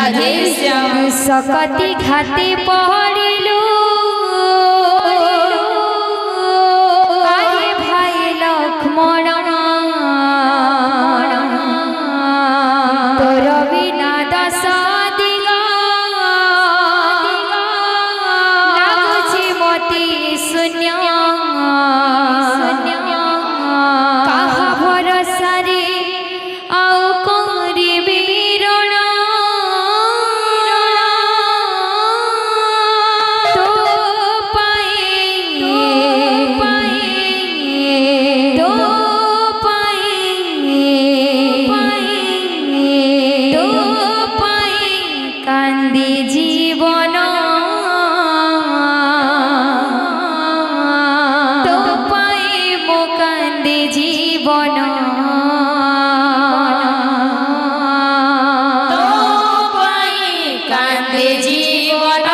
राधे श्याम सकती घाते पहड़िलु अरे भाई लक्ष्मण तोर बिना दस दिगा लाଗୁଛି मोती शून्य काहा भरोसा रे आउ करिबी रण तो पाई कांदी जीवन तो पाई मो कांदी जीवन कांदे जीवन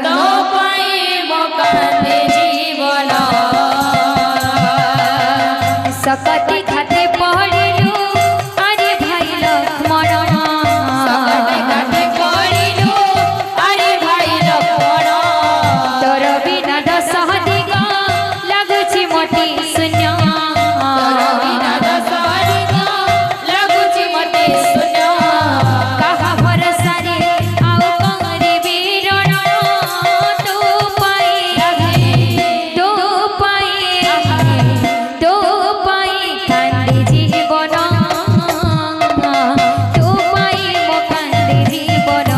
तो पाई मो कांदे जीवन सकती खाते पहड़िलु अरे भाई लक्ष्मण सकते काटे पड़िलु अरे भाई लक्ष्मण तोर बिना दस दिगा लाଗୁଛି मोती शून्य बिना दसरिगा लाଗୁଛି मते शून्य काहा भरोसा रे आउ करिबी रण तो पाई कांदी जीवन तो पाई मो कांदी जीवन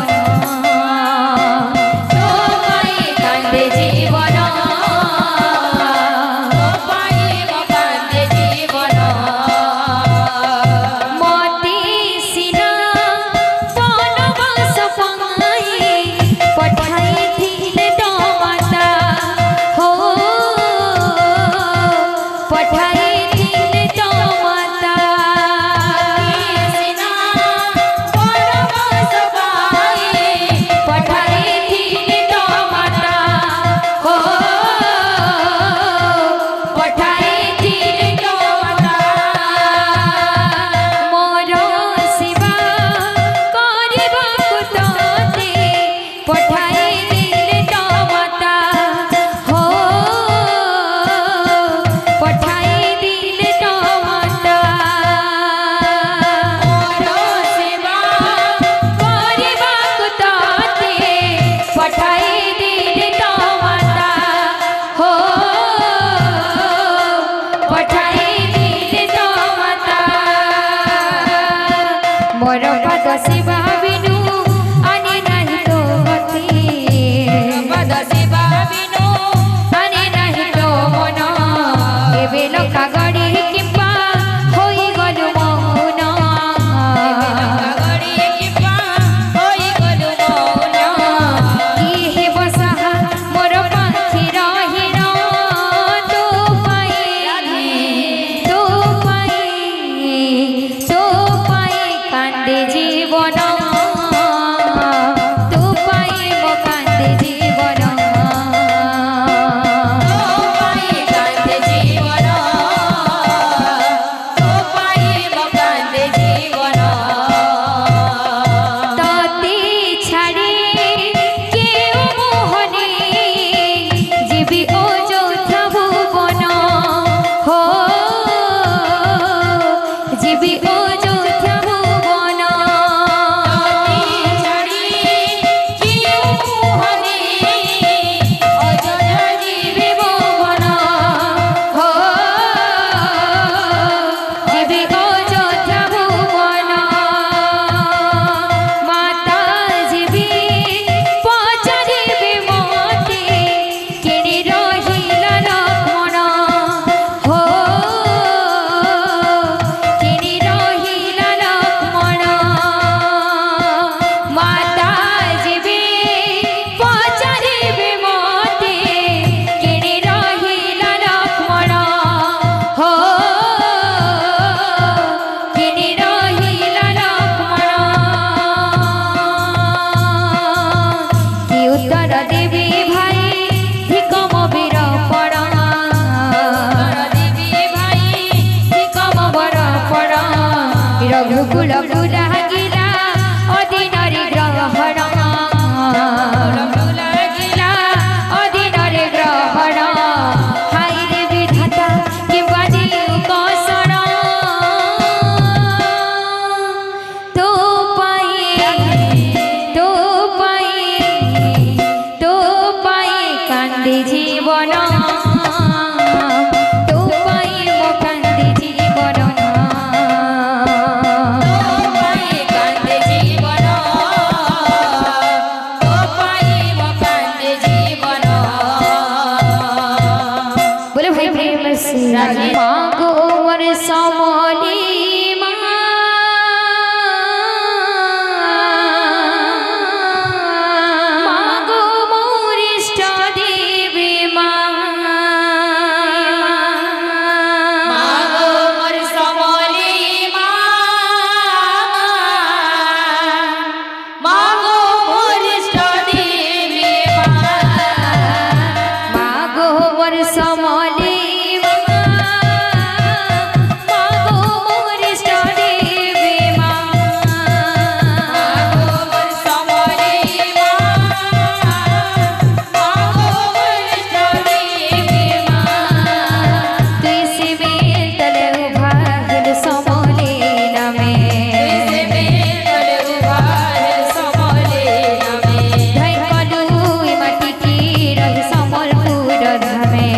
तो पाई कांदे जीवन तो पाई मो कांदे जीवन मोती सिना वनवास पाई पठाई थिले तो माता हो पठाई थिले तो माता सिना वनवास पाई पठाई थिले तो माता हो पठाई थिले तो माता मोर सेवा କରିବାକୁ तोते पठाई दिले तो माता हो पठाई दिले तो माता मोर सेवा କରିବାକୁ तोते पठाई दिले तो माता हो पठाई दिले तो माता मोर पद सेवा बिनु आने नहीं तो गति पद सेवा बिनु आने नहीं तो मन एबे लखा गड़ी किंपा होई गलु मौन गड़ी किपा होई गलु मौन की हे बसाहा मोर पाखी रहिण तो पाई कांदे जीवन तो पाई मो कांदे जीवन तो पाई कांदे जीवन तो पाई मो कांदे जीवन तते छाड़ी केउ मोहने जीवी अयोध्या भुवन हो जीवी अयोध्या भुवन କୂଳକୁ ଲାଗିଲା ଅଦିନରେ ଗ୍ରହଣ ଲାଗିଲା ଅଦିନରେ ଗ୍ରହଣ ହାଇରେ ବିଧାତା କିମ୍ବା କଷଣ ତୋ ପାଇଁ କାନ୍ଦି ଜୀବନ ତୋ ପାଇଁ ମୋ କାନ୍ଦି ଜୀବନ ପାଇଁ କାନ୍ଦେ ଜୀବନ ତୋ ପାଇଁ ମୋ କାନ୍ଦେ ଜୀବନ बोले भाई प्रेम से राजी। मागो वर समली मागो मोर इष्ट देवी मागो मोर समली मागो मोर इष्ट देवी मागो वर समली मागो मोर इष्ट देवी मागो मोर समली मागो मोर इष्ट देवी तुझसे बेल तले उभा हिल समले नमे तुझसे बेल उभा है समले नमे धै कलु माटी की रही समलपुर धामे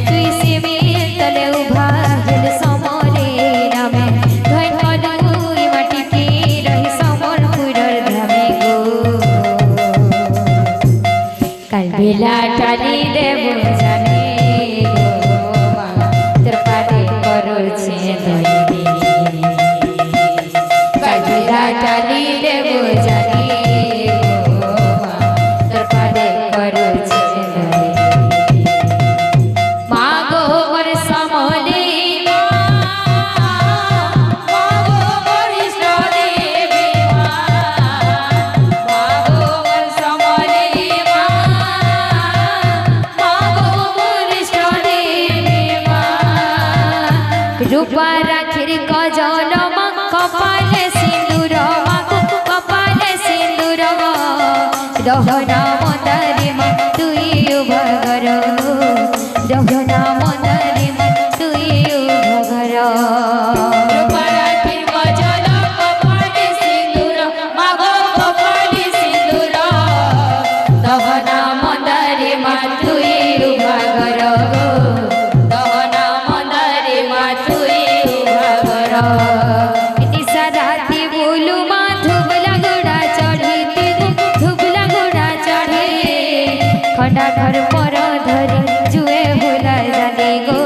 तुझसे बेल तले उभा हिल समले नमे धै कलु माटी की रही समलपुर धामे गो काल बेला टाली देव जाने गो তোর পাদে করছে দৈনি কাজলা টালি দেব জানি গো তোর পাদে করছে দৈনি মা গো মোর সমলে मागो मोर इष्ट देवी मागो मोर समले मागो मोर इष्ट देवी रूपा राखिर कजल मा कपाले सिंदूर मा कपाले सिंदूर दहना मदारी मा तुई भगर दहना मदारी मा तुई भगर रूपराखिर गजल कपाले सिंदूर मागो कपाले सिंदूर दहना मदारी मातुई उभागर दहना मदारी मातुई उभागर निशा राती बोलू मा धुबला गोड़ा चढ़ी धुबला गोड़ा चढ़े खंडा घर पर धरी जुए भोला जाने गो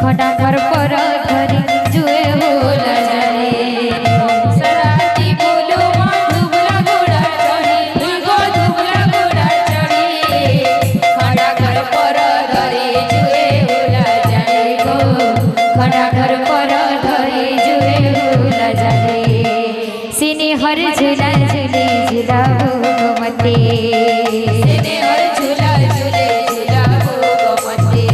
खंडा घर पर धरी जुए भोला जाने सराती बोलो धुबला घोड़ा चढ़ी दुगो धुबला घोड़ा चढ़ी खड़ा घर पर धरी जुए होला जाने गो खंडा घर पर धरी जुए भोला जाने सिने हर झूला झूले झूला मते सेने हर झूला झूले झूला हो मते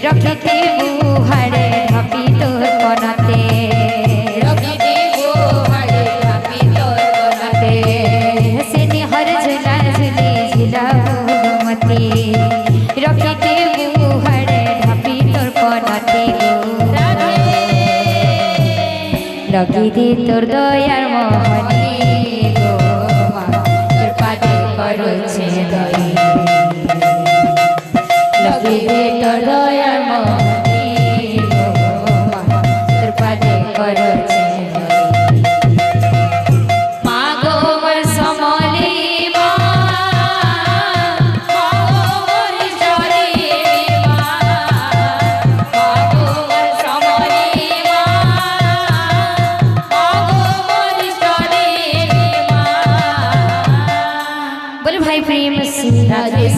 रखते बुहाड़े ढपी तोर कनते रखिते गो हाड़े ढापी तोर कनते सिने हर झूला झूले झूला मते रखते बुहाड़े ढपी तोर कनते लगी दे तोर दयार मोहनी गो मा तोर पादे करुछे दई लगी दे तोर दयार मोहनी